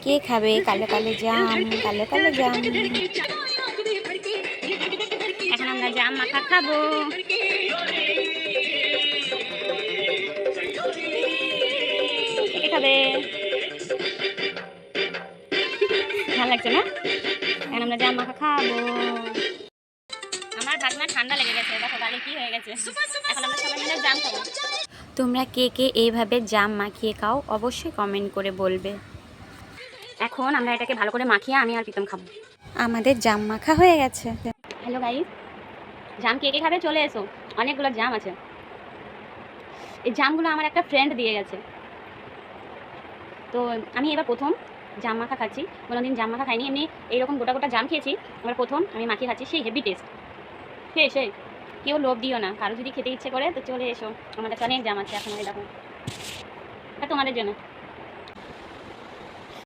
কে খাবে কালো কালো জাম, কালো কালো জাম। এখন আমরা জাম মাখা খাবো। কে খাবে? ভালো লাগছে না? এখন আমরা জাম মাখা খাবো। আমার ভাগনা ঠান্ডা লেগে গেছে, দেখো গালে কি হয়ে গেছে। এখন আমরা সবাই মিলে জাম খাবো। তোমরা কে কে এইভাবে জাম মাখিয়ে খাও অবশ্যই কমেন্ট করে বলবে। এখন আমরা এটাকে ভালো করে মাখিয়ে আমি আর প্রীতম খাবো। আমাদের জাম মাখা হয়ে গেছে। হ্যালো গাইস, জাম কে কে খাবে চলে এসো, অনেকগুলো জাম আছে। এই জামগুলো আমার একটা ফ্রেন্ড দিয়ে গেছে, তো আমি এবার প্রথম জাম মাখা খাচ্ছি। কোনোদিন জাম মাখা খাইনি, এমনি এইরকম গোটা গোটা জাম খেয়েছি, এবার প্রথম আমি মাখিয়ে খাচ্ছি। সেই হেভি টেস্ট, সেই কেউ লোভ দিও না, কারো যদি খেতে ইচ্ছে করে তো চলে এসো, আমার কাছে অনেক জাম আছে। এখন দেখো, এটা তোমাদের জন্য।